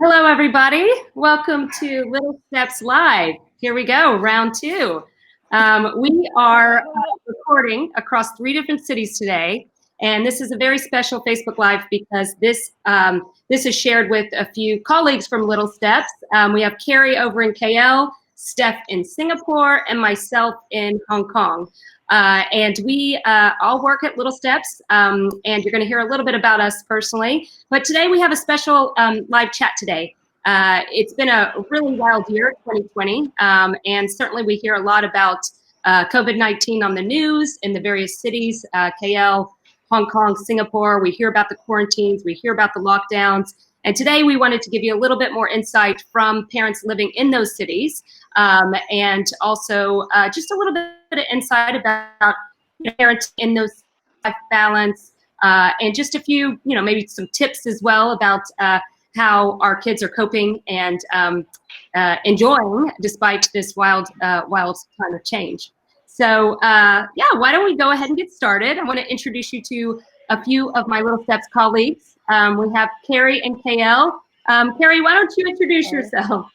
Hello, everybody. Welcome to Little Steps Live. Here we go, round two. We are recording across 3 different cities today, and this is a very special Facebook Live because this is shared with a few colleagues from Little Steps. We have Kari over in KL, Steph in Singapore, and myself in Hong Kong. And we all work at Little Steps, and you're going to hear a little bit about us personally. But today we have a special live chat today. It's been a really wild year, 2020, and certainly we hear a lot about COVID-19 on the news in the various cities, KL, Hong Kong, Singapore. We hear about the quarantines, we hear about the lockdowns. And today we wanted to give you a little bit more insight from parents living in those cities, and also just a little bit of insight about parenting in those life balance, and just a few, maybe some tips as well about how our kids are coping and enjoying despite this wild time of change. So yeah, why don't we go ahead and get started? I want to introduce you to a few of my Little Steps colleagues. We have Kari and KL. Kari, why don't you introduce yourself?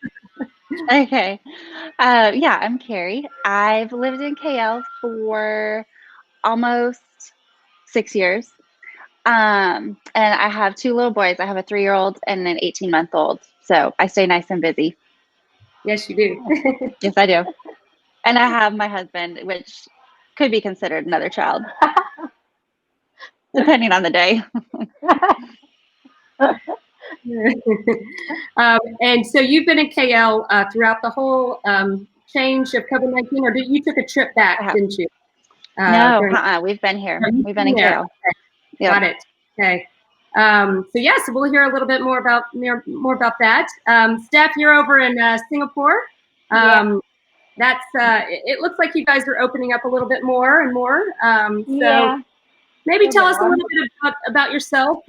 Okay. Yeah, I'm Kari. I've lived in KL for almost 6 years. And I have 2 little boys. I have a 3-year-old and an 18-month-old. So I stay nice and busy. Yes, you do. Yes, I do. And I have my husband, which could be considered another child, depending on the day. And so you've been in KL throughout the whole change of COVID-19, or you took a trip back, didn't you? No, we've been here. We've been in KL. Okay. Yep. Got it. Okay. So we'll hear a little bit more about that. Steph, you're over in Singapore. That's it looks like you guys are opening up a little bit more and more. So maybe tell us a little bit about yourself.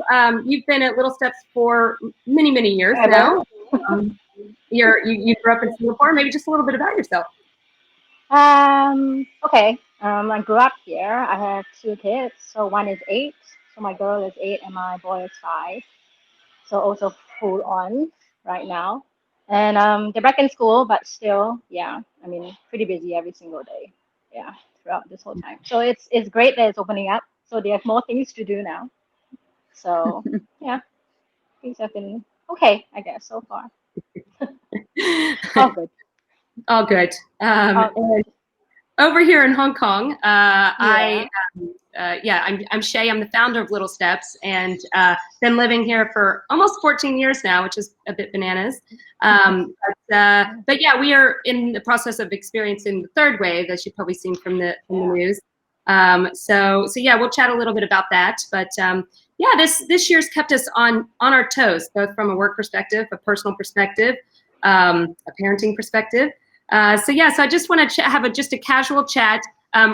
You've been at Little Steps for many years now. You grew up in Singapore. Maybe just a little bit about yourself. Okay. I grew up here. I have 2 kids. So one is 8. So my girl is 8 and my boy is 5. So also full on right now. And they're back in school, but still, pretty busy every single day. Yeah, throughout this whole time. So it's great that it's opening up. So they have more things to do now. So yeah, things have been okay, I guess, so far. All good. All good. And over here in Hong Kong, I'm Shea. I'm the founder of Little Steps, and been living here for almost 14 years now, which is a bit bananas. But yeah, we are in the process of experiencing the 3rd wave, as you've probably seen from the news. So yeah, we'll chat a little bit about that. But yeah, this year's kept us on our toes, both from a work perspective, a personal perspective, a parenting perspective. So I just want to have just a casual chat.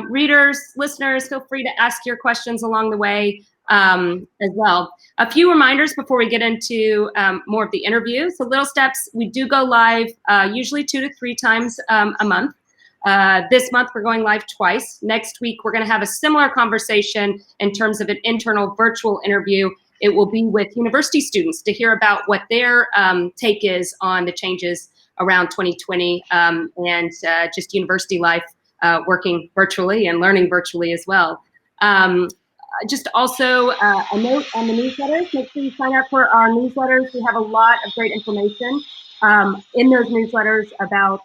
Readers, listeners, feel free to ask your questions along the way as well. A few reminders before we get into more of the interview. So Little Steps, we do go live usually 2 to 3 times a month. This month we're going live twice. Next week we're going to have a similar conversation in terms of an internal virtual interview. It will be with university students to hear about what their take is on the changes around 2020 and just university life, working virtually and learning virtually as well. Just also a note on the newsletters. Make sure you sign up for our newsletters. We have a lot of great information in those newsletters about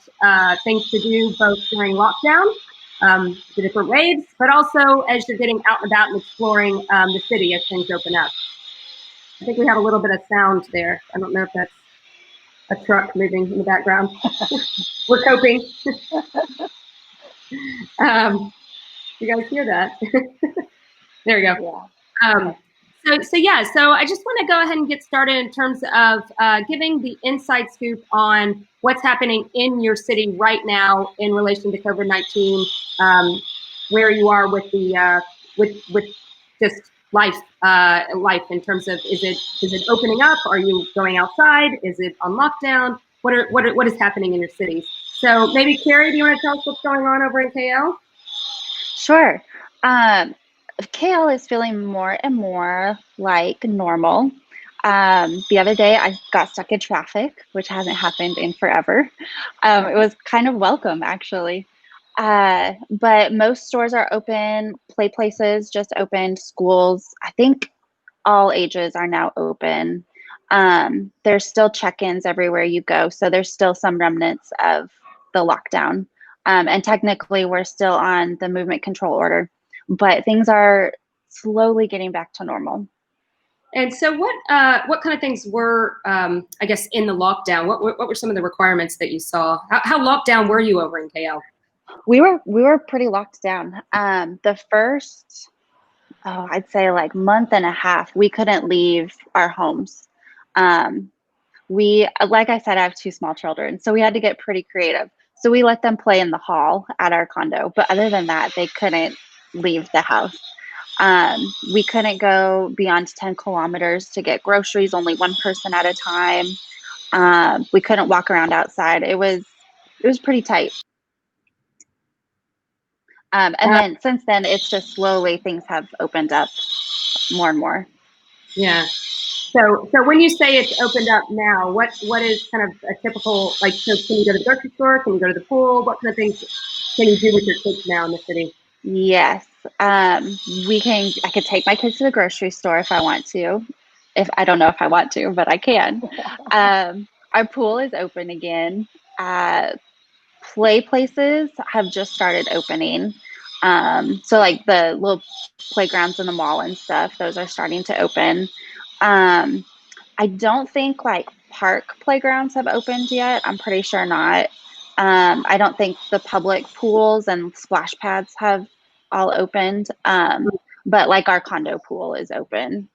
things to do both during lockdown, the different waves, but also as you're getting out and about and exploring the city as things open up. I think we have a little bit of sound there. I don't know if that's a truck moving in the background. We're coping. You guys hear that? There we go. So I just want to go ahead and get started in terms of giving the inside scoop on what's happening in your city right now in relation to COVID-19, where you are with the with just life in terms of is it opening up? Are you going outside? Is it on lockdown? What is happening in your cities? So maybe Kari, do you want to tell us what's going on over in KL? Sure. KL is feeling more and more like normal. The other day, I got stuck in traffic, which hasn't happened in forever. It was kind of welcome, actually. But most stores are open, play places just opened, schools. I think all ages are now open. There's still check-ins everywhere you go, so there's still some remnants of the lockdown. And technically, we're still on the movement control order, but things are slowly getting back to normal. And so what kind of things were, I guess, in the lockdown? What were some of the requirements that you saw? How locked down were you over in KL? We were pretty locked down. The first, I'd say like month and a half, we couldn't leave our homes. Like I said, I have two small children, so we had to get pretty creative. So we let them play in the hall at our condo, but other than that, they couldn't leave the house. We couldn't go beyond 10 kilometers to get groceries, only one person at a time. We couldn't walk around outside. It was pretty tight. And then since then, it's just slowly things have opened up more and more. Yeah. So when you say it's opened up now, what is kind of a typical, like, so can you go to the grocery store? Can you go to the pool? What kind of things can you do with your kids now in the city? Yes. I could take my kids to the grocery store if I want to. I don't know if I want to, but I can. Our pool is open again. Play places have just started opening. So like the little playgrounds in the mall and stuff, those are starting to open. I don't think like park playgrounds have opened yet. I'm pretty sure not. I don't think the public pools and splash pads have all opened. But like our condo pool is open.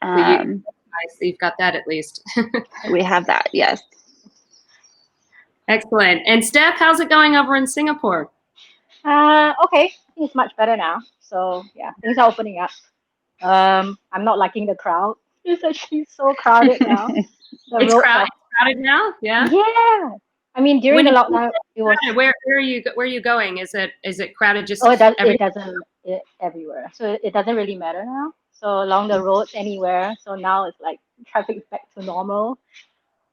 So you've got that at least. We have that, yes. Excellent. And Steph, how's it going over in Singapore? Okay, it's much better now. So yeah, things are opening up. I'm not liking the crowd. It's actually so crowded now. It's crowded now. Yeah. Yeah. I mean, during the lockdown, it was. Where are you going? Is it crowded just? Oh, it doesn't everywhere. So it doesn't really matter now. So along the roads anywhere. So now it's like traffic is back to normal.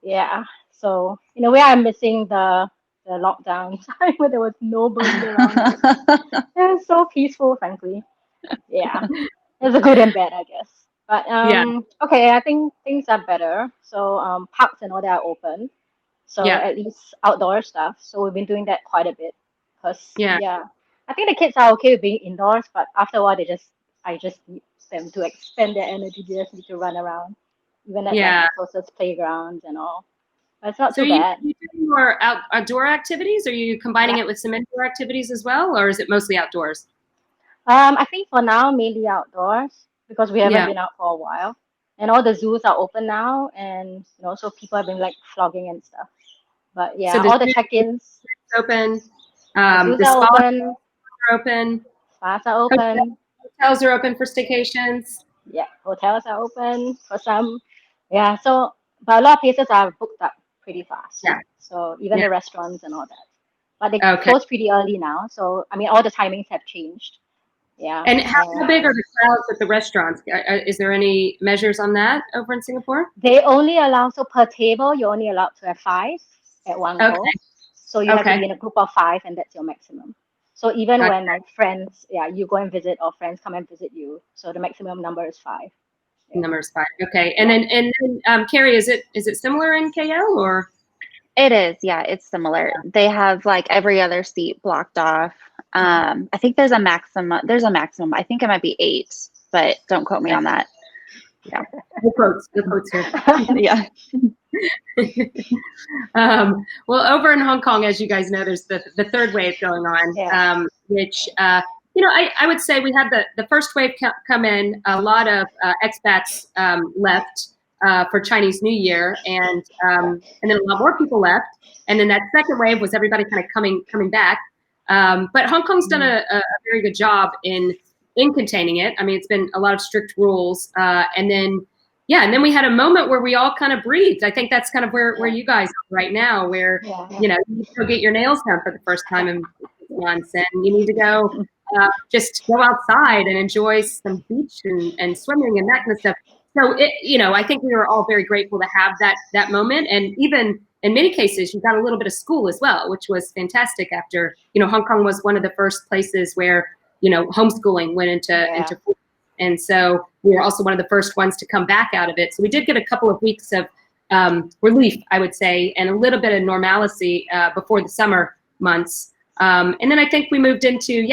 Yeah. So in a way, I'm missing the lockdown time where there was nobody around us. It was so peaceful, frankly. Yeah. There's a good and bad, I guess. But okay, I think things are better. So parks and all that are open. So at least outdoor stuff. So we've been doing that quite a bit. Because I think the kids are okay with being indoors, but after a while I just need them to expend their energy. They just need to run around, even at like the closest playgrounds and all. But it's not too bad. So are you doing more outdoor activities? Are you combining it with some indoor activities as well, or is it mostly outdoors? I think for now mainly outdoors because we haven't been out for a while, and all the zoos are open now, and so people have been like flogging and stuff. But yeah, so all the check-ins open. The spas are open. Spas are open. Hotels are open for staycations. Yeah, hotels are open for some. Yeah, so but a lot of places are booked up pretty fast. Yeah. So even the restaurants and all that. But they close pretty early now. So I mean, all the timings have changed. Yeah. And how big are the crowds at the restaurants? Is there any measures on that over in Singapore? They only allow, so per table, you're only allowed to have 5 at one go. So you have to be in a group of 5, and that's your maximum. So even when like friends, you go and visit, or friends come and visit you, so the maximum number is 5. Number is 5. Okay. And then Kari, is it similar in KL or? It is, yeah, it's similar. They have like every other seat blocked off. I think there's a maximum. I think it might be 8, but don't quote me on that. Yeah. The quotes here. Yeah. Well, over in Hong Kong, as you guys know, there's the third wave going on, which I would say we had the first wave come in. A lot of expats left for Chinese New Year, and then a lot more people left. And then that second wave was everybody kind of coming back. But Hong Kong's done a very good job in containing it. I mean, it's been a lot of strict rules, and then we had a moment where we all kind of breathed. I think that's kind of where you guys are right now, where you need to go get your nails done for the first time in months, and you need to go just go outside and enjoy some beach and swimming and that kind of stuff. so I think we were all very grateful to have that moment, and even in many cases, you got a little bit of school as well, which was fantastic. After Hong Kong was one of the first places where homeschooling went into full, and so we were also one of the first ones to come back out of it. So we did get a couple of weeks of relief, I would say, and a little bit of normalcy before the summer months, and then I think we moved into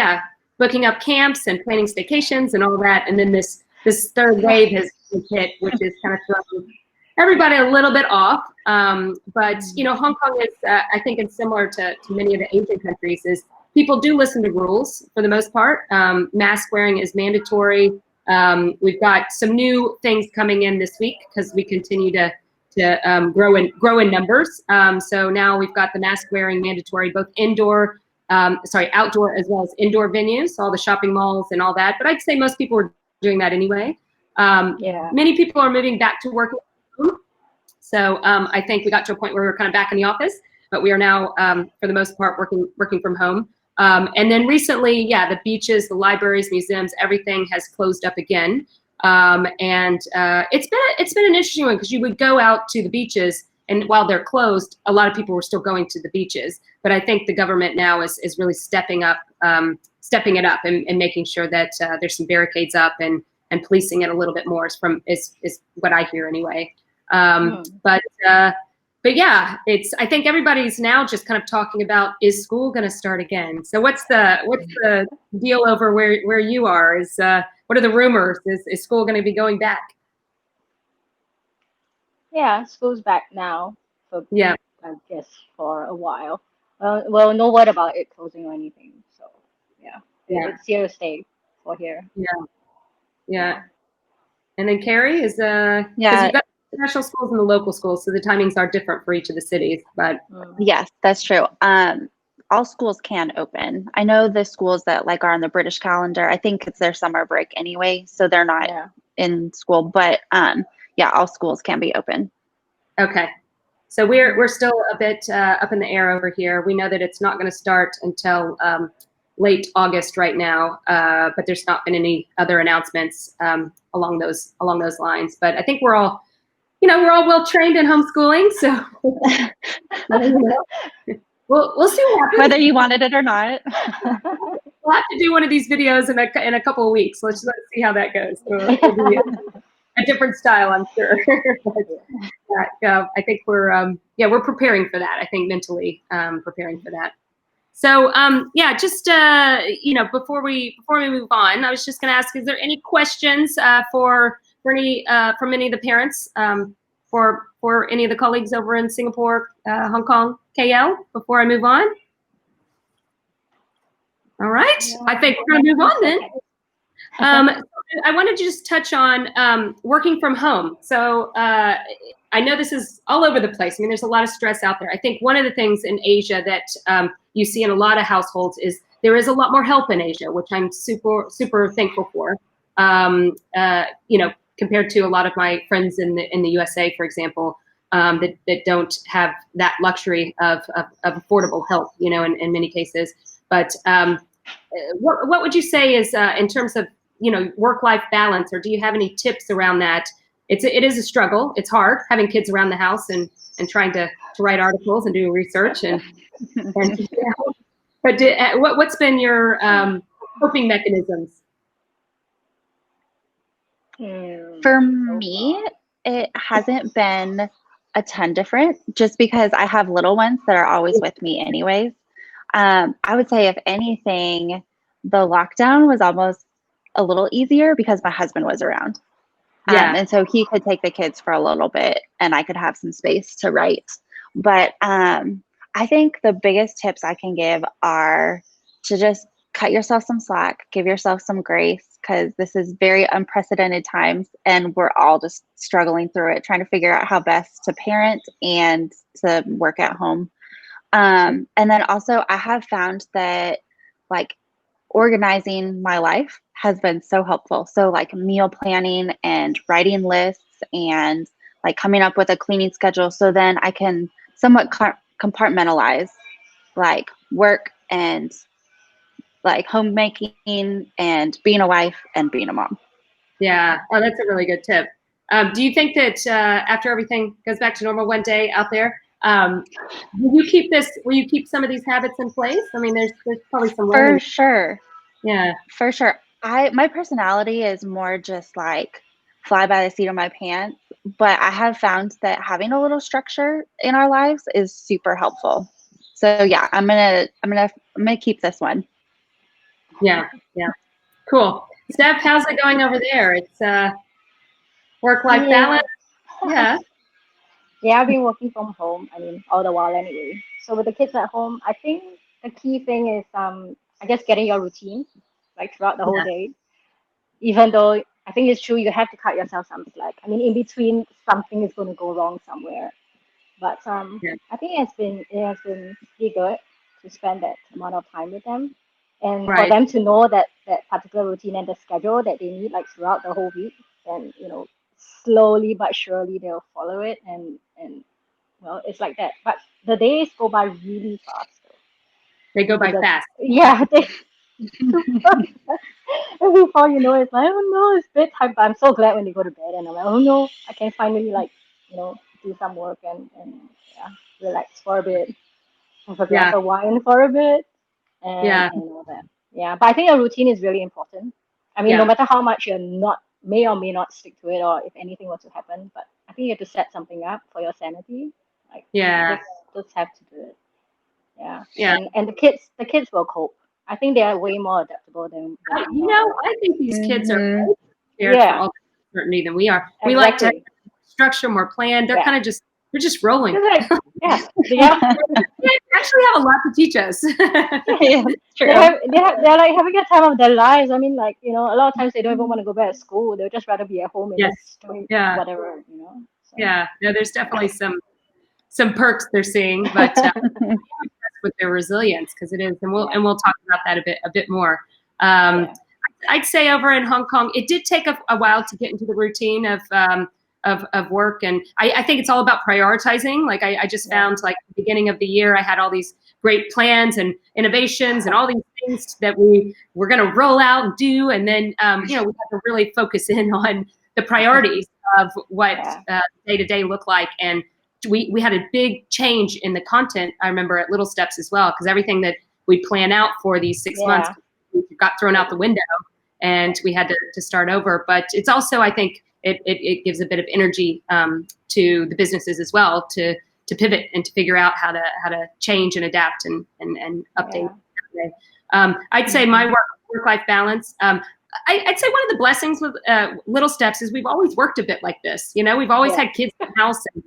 booking up camps and planning staycations and all that, and then this third wave has hit, which is kind of throwing everybody a little bit off. But Hong Kong is, I think, it's similar to many of the Asian countries. Is people do listen to rules for the most part. Mask wearing is mandatory. We've got some new things coming in this week because we continue to grow in numbers. So now we've got the mask wearing mandatory, both outdoor as well as indoor venues, all the shopping malls and all that. But I'd say most people are doing that anyway. Many people are moving back to work. So I think we got to a point where we were kind of back in the office, but we are now, for the most part, working from home. And then recently, the beaches, the libraries, museums, everything has closed up again. And it's been an interesting one because you would go out to the beaches, and while they're closed, a lot of people were still going to the beaches. But I think the government now is really stepping it up and making sure that there's some barricades up and policing it a little bit more is what I hear anyway. But yeah, I think everybody's now just kind of talking about, is school going to start again? So what's the deal over where you are? What are the rumors? Is school going to be going back? Yeah, school's back now. I guess for a while. Well, no word about it closing or anything. So it's here to stay for here. Yeah. And then Kari is because you've got national schools and the local schools, so the timings are different for each of the cities. But yes, that's true. All schools can open. I know the schools that are on the British calendar, I think it's their summer break anyway, so they're not in school. But all schools can be open. Okay, so we're still a bit up in the air over here. We know that it's not going to start until late August right now, but there's not been any other announcements along those lines. But I think we're all well trained in homeschooling, so we'll see what happens. Whether you wanted it or not. We'll have to do one of these videos in a couple of weeks. Let's see how that goes. So it'll be a different style, I'm sure. I think we're preparing for that. I think mentally preparing for that. So just before we move on, I was just going to ask: is there any questions from any of the parents for any of the colleagues over in Singapore, Hong Kong, KL? Before I move on. All right, I think we're going to move on then. I wanted to just touch on working from home. So I know this is all over the place. I mean, there's a lot of stress out there. I think one of the things in Asia that you see in a lot of households is there is a lot more help in Asia, which I'm super, super thankful for. Compared to a lot of my friends in the USA, for example, that don't have that luxury of affordable help, in many cases. But what would you say is in terms of work-life balance, or do you have any tips around that? It is a struggle. It's hard having kids around the house and trying to write articles and do research but what's been your coping mechanisms? For me, it hasn't been a ton different, just because I have little ones that are always with me anyways. I would say, if anything, the lockdown was almost a little easier because my husband was around. And so he could take the kids for a little bit and I could have some space to write. But I think the biggest tips I can give are to just cut yourself some slack, give yourself some grace, because this is very unprecedented times and we're all just struggling through it, trying to figure out how best to parent and to work at home. And then also I have found that organizing my life has been so helpful. So meal planning and writing lists and coming up with a cleaning schedule. So then I can somewhat compartmentalize work and homemaking and being a wife and being a mom. Yeah. Oh, that's a really good tip. Do you think that after everything goes back to normal one day out there, will you keep this? Will you keep some of these habits in place? I mean, there's probably some learning. For sure. Yeah. For sure. My personality is more just like fly by the seat of my pants, but I have found that having a little structure in our lives is super helpful. So yeah, I'm gonna keep this one. Yeah. Yeah. Cool. Steph, how's it going over there? It's work-life balance. Yeah. Yeah, I've been working from home. I mean, all the while anyway. So with the kids at home, I think the key thing is, I guess getting your routine, like throughout the whole Yeah. day. Even though I think it's true, you have to cut yourself some slack. I mean, in between, something is going to go wrong somewhere. But Yeah. I think it has been pretty good to spend that amount of time with them, and for Right. them to know that that particular routine and the schedule that they need, like throughout the whole week, and slowly but surely they'll follow it, and well, it's like that. But the days go by really fast, They go by because fast. yeah, they super fast. And before you know it, it's like, oh no, it's bedtime. But I'm so glad when they go to bed, and I'm like, oh no, I can finally do some work, and yeah, relax for a bit, have a glass Yeah. of wine for a bit, Yeah. and all that. Yeah, but I think a routine is really important. I mean, no Yeah. matter how much you're not may or may not stick to it, or if anything were to happen, but I think you have to set something up for your sanity. Like, Yeah. just have to do it. Yeah, Yeah. and the kids will cope. I think they are way more adaptable than we are. I think these kids are Mhm. more prepared for Yeah, all uncertainty than we are. We like to have exactly. structure, more planned. They're Yeah, kind of they're just rolling. just like, yeah, They actually have a lot to teach us. Yeah, it's they true. have they're like having a time of their lives. I mean, like, a lot of times they don't even want to go back to school. They'll just rather be at home and Yes. just doing Yeah. whatever. So Yeah. No, there's definitely some perks they're seeing, but with their resilience, because it is, and we'll talk about that a bit more. yeah, I'd say over in Hong Kong, it did take a while to get into the routine of work, and I think it's all about prioritizing. Like I just yeah, found, like, at the beginning of the year, I had all these great plans and innovations and all these things that we were going to roll out and do, and then we had to really focus in on the priorities of what yeah, day to day look like. And we had a big change in the content, I remember, at Little Steps as well, because everything that we plan out for these 6 months yeah, got thrown out the window, and we had to start over. But it's also, I think, it gives a bit of energy to the businesses as well to pivot and to figure out how to change and adapt and update. I'd say my work-life balance. I'd say one of the blessings with Little Steps is we've always worked a bit like this. We've always yeah, had kids in the house and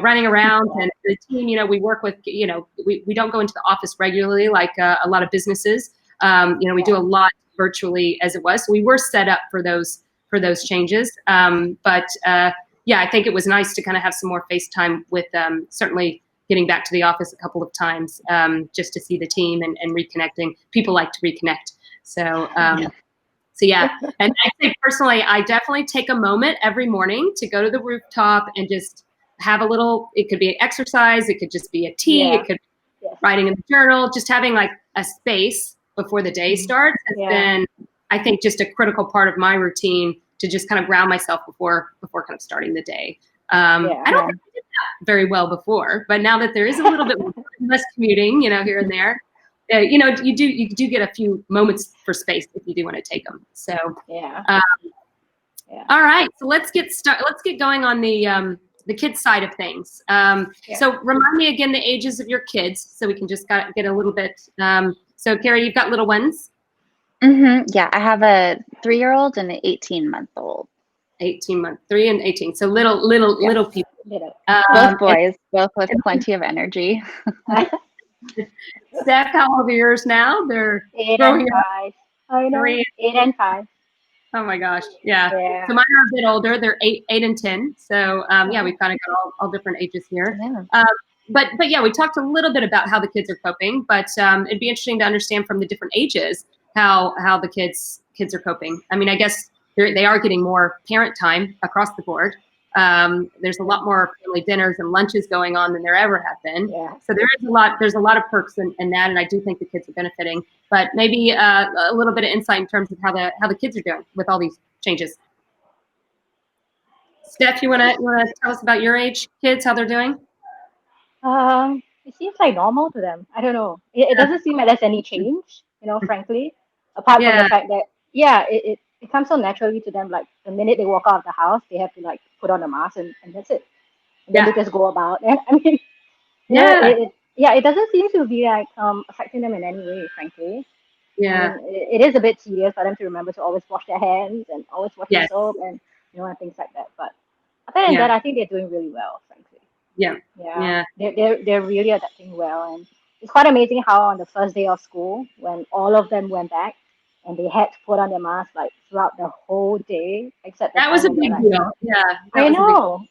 running around, and the team. We work with. We don't go into the office regularly like a lot of businesses. We do a lot virtually as it was. So we were set up for those changes. But I think it was nice to kind of have some more face time with certainly getting back to the office a couple of times just to see the team and reconnecting. People like to reconnect. So and I say personally, I definitely take a moment every morning to go to the rooftop and just have a little. It could be exercise, it could just be a tea, yeah, it could be yes, writing in the journal, just having like a space before the day starts has yeah, been, I think, just a critical part of my routine to just kind of ground myself before kind of starting the day. I don't Yeah. think I did that very well before, but now that there is a little bit less commuting, here and there, you do get a few moments for space if you do want to take them. So, yeah, um, yeah, all right, so let's get going on the kids side of things. So remind me again the ages of your kids, so we can just get a little bit. So Kari, you've got little ones. Yeah, I have a 3-year-old and an 18-month-old. 18 months, 3 and 18. So little people. little. Both boys, both with plenty of energy. Steph, how old are yours now? They're 8 and growing up. 5. I know. 3. 8 and 5. Oh my gosh, yeah. Yeah. So mine are a bit older. They're 8 and 10. So we've kind of got all different ages here. Yeah. But yeah, we talked a little bit about how the kids are coping, but it'd be interesting to understand from the different ages how the kids are coping. I mean, I guess they are getting more parent time across the board. There's a lot more family dinners and lunches going on than there ever have been. Yeah. So there's a lot of perks in that, and I do think the kids are benefiting. But maybe a little bit of insight in terms of how the kids are doing with all these changes. Steph, you wanna tell us about your age kids, how they're doing? It seems like normal to them. I don't know. It doesn't seem like there's any change, frankly, apart from the Yeah, fact that, yeah, it comes so naturally to them. Like the minute they walk out of the house, they have to like put on a mask and that's it. And then they yeah, just go about. And I mean, yeah, yeah, it doesn't seem to be like affecting them in any way, frankly. I yeah, mean, it is a bit tedious for them to remember to always wash their hands and always wash with yes, soap and and things like that. But other than yeah, that, I think they're doing really well, frankly. yeah, Yeah, yeah. they're really adapting well, and it's quite amazing how on the first day of school, when all of them went back, and they had to put on their mask like throughout the whole day, except the That time was a when they're big like, deal. Yeah, that I was a big. know.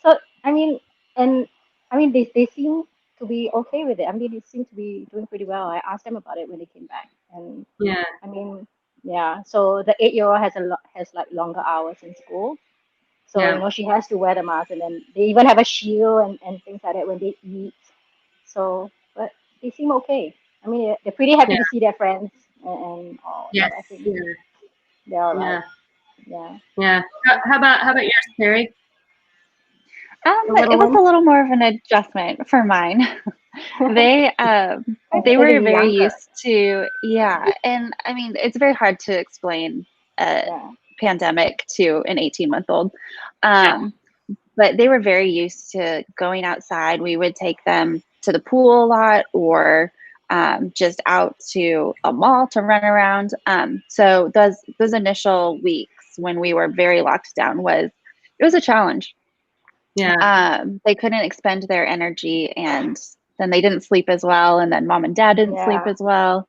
So I mean, and I mean they seem to be okay with it. I mean, they seem to be doing pretty well. I asked them about it when they came back, and Yeah, I mean, yeah. So the 8-year-old has like longer hours in school. So, yeah, she has to wear the mask, and then they even have a shield and things like that when they eat. So, but they seem okay. I mean, they're pretty happy yeah, to see their friends and all. yes, So I think yeah, they're all right. yeah, Yeah. yeah. How about yours, Terry? The It little was one? a little more of an adjustment for mine. They they They're were getting very younger. used to, yeah, and I mean it's very hard to explain a Yeah. pandemic to an 18-month-old. Yeah, But they were very used to going outside. We would take them to the pool a lot or just out to a mall to run around. So those initial weeks when we were very locked down it was a challenge. yeah, They couldn't expend their energy, and then they didn't sleep as well, and then mom and dad didn't sleep Yeah. as well.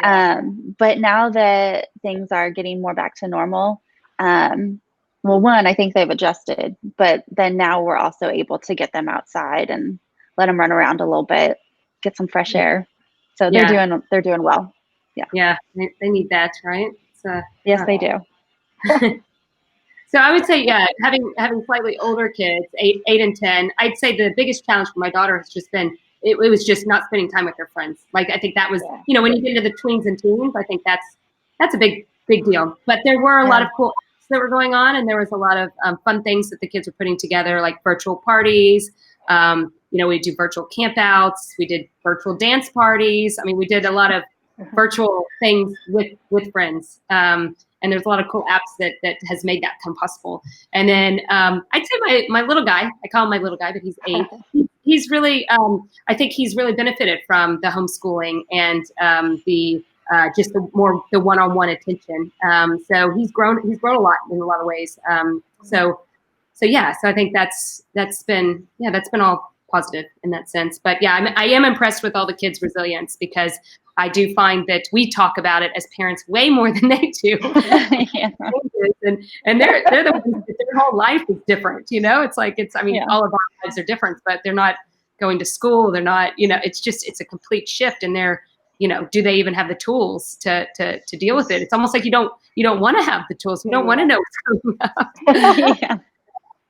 Yeah. But now that things are getting more back to normal, um, well, one, I think they've adjusted, but then now we're also able to get them outside and let them run around a little bit, get some fresh air. So yeah, they're doing well. Yeah. yeah. They need that, right? So, Yes, uh, they do. so I would say, yeah, having slightly older kids, 8 and 10, I'd say the biggest challenge for my daughter has just been it was just not spending time with her friends. Like I think that was, Yeah. when you get into the tweens and teens, I think that's a big deal. But there were a lot Yeah. of cool apps that were going on, and there was a lot of fun things that the kids were putting together, like virtual parties. We do virtual campouts, we did virtual dance parties. I mean, we did a lot of virtual things with friends. And there's a lot of cool apps that has made that come possible. And then I'd say my little guy, I call him my little guy, but he's 8. He's really, I think he's really benefited from the homeschooling and the just the one-on-one attention. So he's grown a lot in a lot of ways. So yeah, so I think that's been all positive in that sense. But yeah, I am impressed with all the kids' resilience, because I do find that we talk about it as parents way more than they do. Yeah. and they're the ones that their whole life is different. I mean, Yeah. all of our lives are different, but they're not going to school. They're not, it's a complete shift, and do they even have the tools to deal with it? It's almost like you don't want to have the tools. You don't want to know what's coming up. Yeah.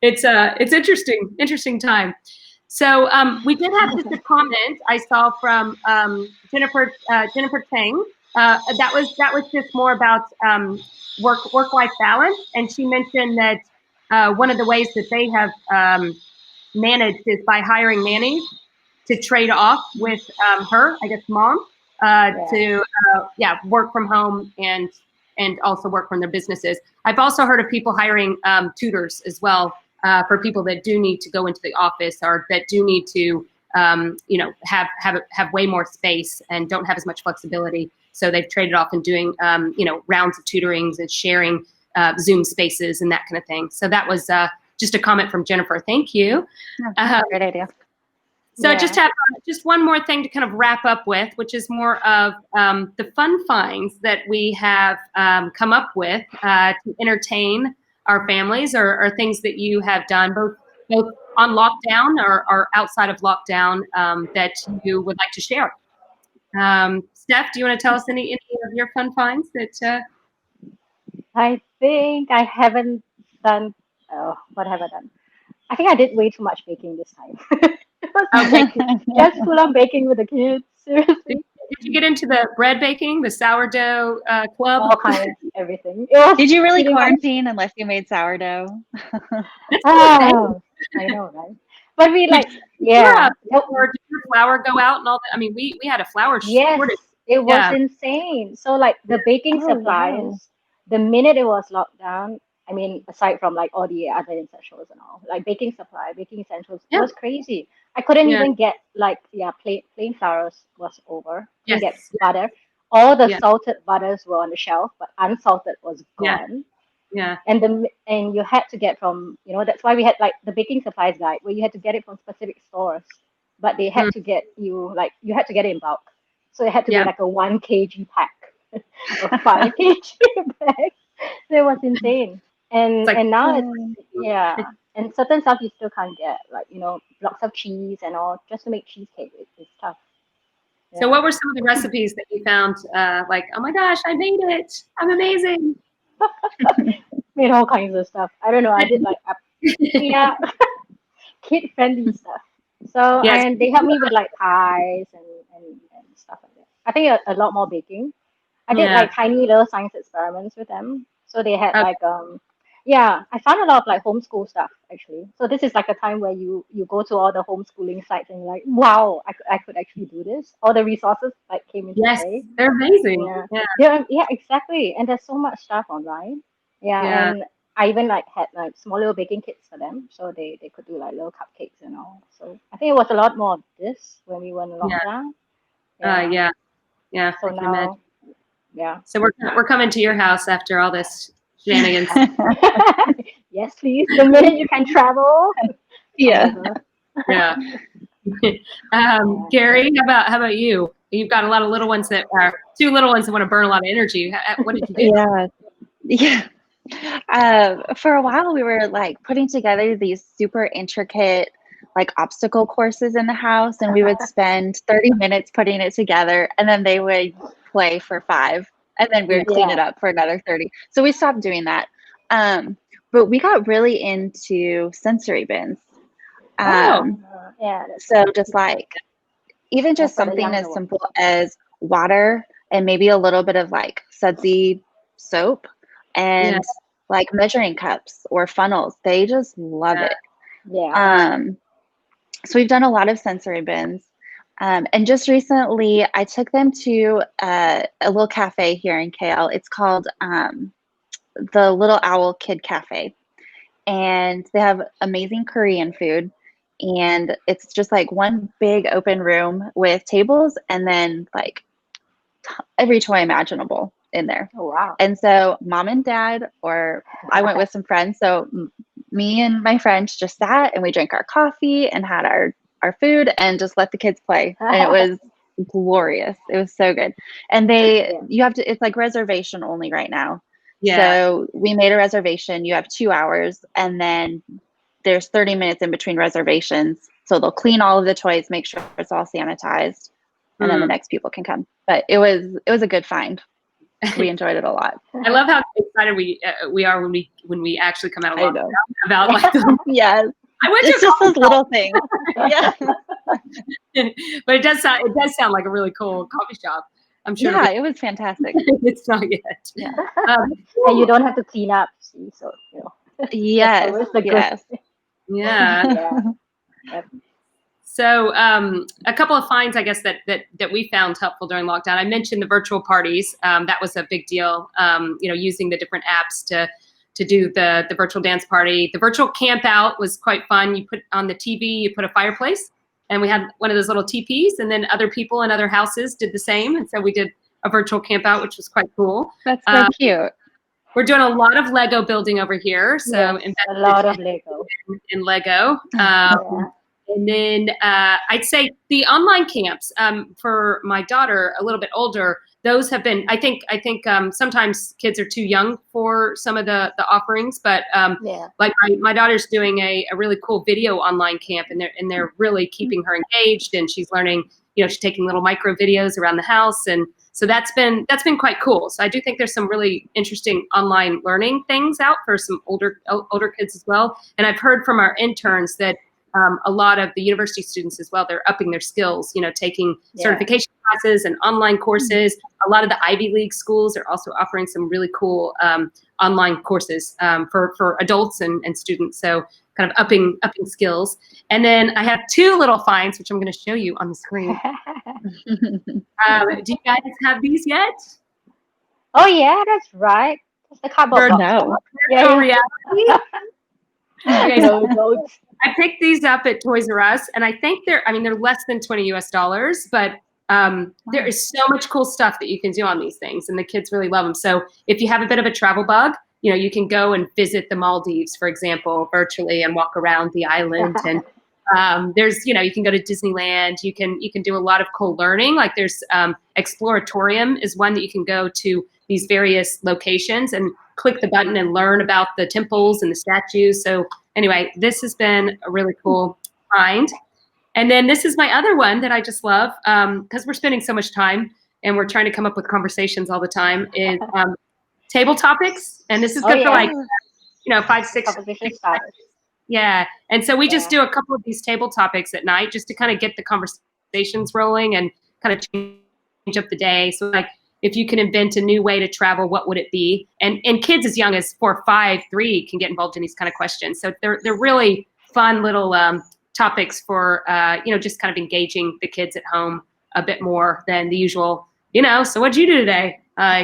It's interesting time. So we did have just a comment I saw from Jennifer Tang. That was just more about work life balance, and she mentioned that one of the ways that they have managed is by hiring nannies to trade off with her, I guess, mom, to work from home and also work from their businesses. I've also heard of people hiring tutors as well, for people that do need to go into the office, or that do need to, have way more space and don't have as much flexibility. So they've traded off and doing, rounds of tutorings and sharing Zoom spaces and that kind of thing. So that was just a comment from Jennifer. Thank you. Great idea. So I just have just one more thing to kind of wrap up with, which is more of the fun finds that we have come up with to entertain our families, or things that you have done both on lockdown or outside of lockdown, that you would like to share. Steph, do you want to tell us any of your fun finds that? I think I haven't done. Oh, what have I done? I think I did way too much baking this time. It was just full on baking with the kids. Did Seriously, you get into the bread baking, the sourdough club? all kinds. everything. It was Did you really pretty much. quarantine unless you made sourdough? That's insane. Oh, I know, right? But we Did like, you yeah. did your flour go out and all that? I mean, we had a flour Yes, shortage. it was Yeah. insane. So like the baking Oh, wow. supplies, the minute it was locked down, I mean, aside from like all the other essentials and all, like baking essentials, it Yeah. was crazy. I couldn't Yeah. even get like plain flour was over. Couldn't get Yes. butter. All the Yeah. salted butters were on the shelf, but unsalted was Yeah. gone. Yeah. And you had to get from, that's why we had like the baking supplies guide where you had to get it from specific stores, but they had Mm, to get you had to get it in bulk, so it had to be yeah. like a 1 kg pack or 5 kg bag. So it was insane. It's and like and now it's, Oh, yeah, and certain stuff you still can't get, like blocks of cheese and all, just to make cheesecake. It's tough. so. Yeah. What were some of the recipes that you found? Like, oh my gosh, I made it! I'm amazing. Made all kinds of stuff. I don't know, I did like yeah, kid friendly stuff. So, Yes. and they helped me with like pies and stuff like that. I think a lot more baking. I did Yeah. like tiny little science experiments with them. So they had Okay. like yeah, I found a lot of like homeschool stuff actually. So this is like a time where you go to all the homeschooling sites and you're like, wow, I could actually do this. All the resources like came into Yes, play. they're amazing. Yeah. Yeah. Yeah, exactly. And there's so much stuff online. Yeah, Yeah. and I even like had like small little baking kits for them, so they could do like little cupcakes and all. So I think it was a lot more of this when we were in Yeah. lockdown. Yeah. Yeah. Yeah. So I can imagine. now, yeah. So we're coming to your house after all this shenanigans. Yes, please. The minute you can travel, come yeah. over. Yeah. Yeah. Kari, how about you? You've got a lot of little ones that are two little ones that want to burn a lot of energy. What did you do? Yeah. Yeah. For a while, we were like putting together these super intricate like obstacle courses in the house, and we would spend 30 minutes putting it together, and then they would play for 5, and then we would clean Yeah. it up for another 30. So we stopped doing that. But we got really into sensory bins. Oh, Yeah, that's So good. just like even Yeah, just for the something younger as ones. simple as water and maybe a little bit of like sudsy soap yeah, and like measuring cups or funnels. They just love yeah, it. Yeah. So we've done a lot of sensory bins. And just recently, I took them to a little cafe here in KL. It's called the Little Owl Kid Cafe. And they have amazing Korean food. And it's just like one big open room with tables and then like every toy imaginable in there. Oh, wow. And so mom and dad, or I went with some friends. So me and my friends just sat and we drank our coffee and had our food and just let the kids play. And it was glorious. It was so good. And Yeah. you have to, it's like reservation only right now. yeah. So we made a reservation. You have 2 hours and then there's 30 minutes in between reservations. So they'll clean all of the toys, make sure it's all sanitized, and then the Mm. next people can come. But it was a good find. We enjoyed it a lot. I love how excited we are when we actually come out of I lockdown know. about like Yes. I went It's to a just coffee those little things. Yeah. shop. But it does sound like a really cool coffee shop. I'm sure Yeah, it was fantastic. it's not yet. Yeah. And you don't have to clean up, see, so that's Yes. always the good. Yes. Yeah. Yeah. Yep. So a couple of finds, I guess, that we found helpful during lockdown. I mentioned the virtual parties. That was a big deal. Using the different apps to do the virtual dance party. The virtual camp out was quite fun. You put on the TV, you put a fireplace, and we had one of those little teepees, and then other people in other houses did the same. And so we did a virtual camp out, which was quite cool. That's so cute. We're doing a lot of Lego building over here. So Yes, a lot of Lego. in Lego. Yeah. And then I'd say the online camps for my daughter, a little bit older, those have been, I think sometimes kids are too young for some of the offerings, but Yeah. like my daughter's doing a really cool video online camp, and they're really keeping her engaged, and she's learning, she's taking little micro videos around the house. And so that's been quite cool. So I do think there's some really interesting online learning things out for some older kids as well. And I've heard from our interns that a lot of the university students as well, they're upping their skills, taking certification classes and online courses. A lot of the Ivy League schools are also offering some really cool online courses for adults and students. So kind of upping skills. And then I have two little finds, which I'm going to show you on the screen. Do you guys have these yet? Oh yeah, that's right. That's the cardboard box. No. Virtual reality. Okay, so No. I picked these up at Toys R Us, and I think they're less than $20 US, but there is so much cool stuff that you can do on these things, and the kids really love them. So if you have a bit of a travel bug, you can go and visit the Maldives, for example, virtually and walk around the island. And there's, you can go to Disneyland. You can do a lot of cool learning. Like there's Exploratorium is one that you can go to these various locations and click the button and learn about the temples and the statues. So anyway, this has been a really cool find. And then this is my other one that I just love because we're spending so much time and we're trying to come up with conversations all the time is table topics. And this is good for like, 5, 6. Yeah. And so we just do a couple of these table topics at night just to kind of get the conversations rolling and kind of change up the day. So like, if you can invent a new way to travel, what would it be? And kids as young as 4, 5, 3 can get involved in these kind of questions. So they're really fun little topics for, just kind of engaging the kids at home a bit more than the usual, so what'd you do today?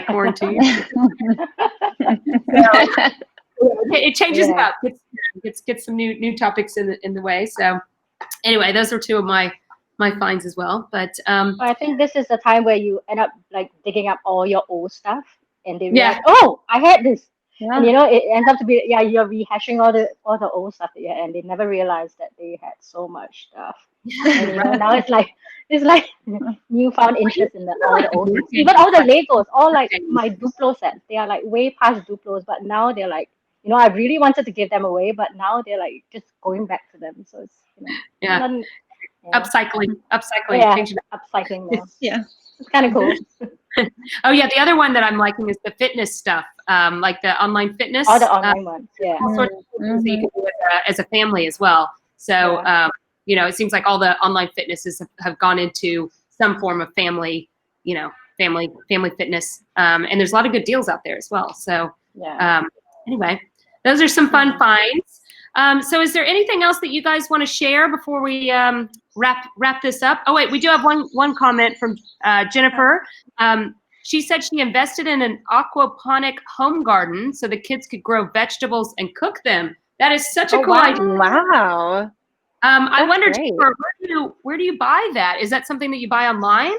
Quarantine. It changes it up. Gets some new topics in the way. So anyway, those are two of my finds as well. But I think this is the time where you end up like digging up all your old stuff and they realize, oh, I had this. Yeah. And it ends up to be you're rehashing all the old stuff that you had, and they never realized that they had so much stuff. And now it's like newfound interest in all the old stuff. Even all the Legos, all like my Duplo sets, they are like way past Duplos, but now they're like, I really wanted to give them away, but now they're like just going back to them. So it's upcycling, changing upcycling now. Yeah, it's kind of cool. Oh yeah, the other one that I'm liking is the fitness stuff, like the online fitness. All the online ones, all sorts of things that you can do as a family as well. So it seems like all the online fitnesses have gone into some form of family, family fitness, and there's a lot of good deals out there as well. So anyway, those are some fun finds. So is there anything else that you guys want to share before we wrap this up? Oh wait, we do have one comment from Jennifer. She said she invested in an aquaponic home garden so the kids could grow vegetables and cook them. That is such a cool idea. Wow. I wondered, Jennifer, where do you buy that? Is that something that you buy online?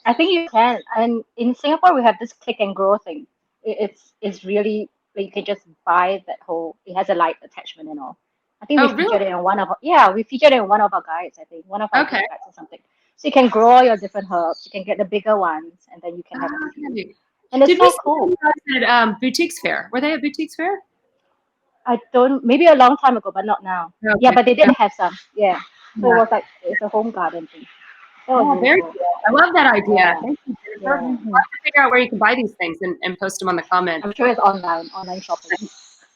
I think you can. And in Singapore, we have this click and grow thing. It's really, you can just buy that whole, it has a light attachment and all. I think we featured it in one of our guides, I think. One of our guides or something. So you can grow all your different herbs. You can get the bigger ones, and then you can have them. And it's so cool. Did we see you guys at Boutiques Fair? Were they at Boutiques Fair? I don't, maybe a long time ago, but not now. Okay. Yeah, but they did have some. Yeah. So it was like, it's a home garden thing. Oh, very cool. I love that idea. Thank you, Jennifer. I'll have to figure out where you can buy these things and post them on the comments. I'm sure it's online shopping.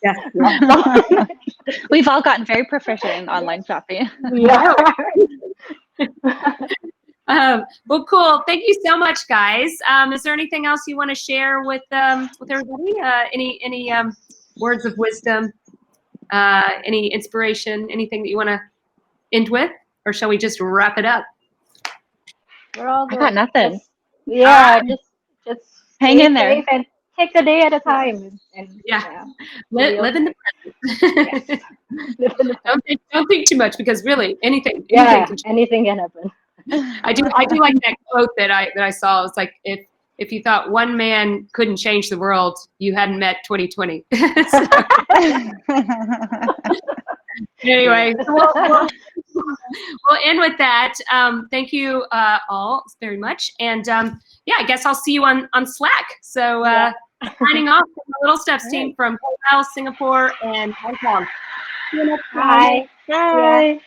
Yeah. We've all gotten very proficient in online shopping. Yeah. Well, cool. Thank you so much, guys. Is there anything else you want to share with everybody? Any words of wisdom? Any inspiration? Anything that you want to end with, or shall we just wrap it up? We're all good. I got nothing. Just hang in there and take the day at a time. And live in the present. Yes. Live in the present. Don't think too much, because really anything anything can happen. I do like that quote that I saw. It's like, if you thought one man couldn't change the world, you hadn't met 2020. Anyway, we'll end with that. Thank you all very much. And I guess I'll see you on Slack. So signing off from the Little Steps team from Kuala Lumpur, Singapore, and Hong Kong. See you next time. Bye. Bye.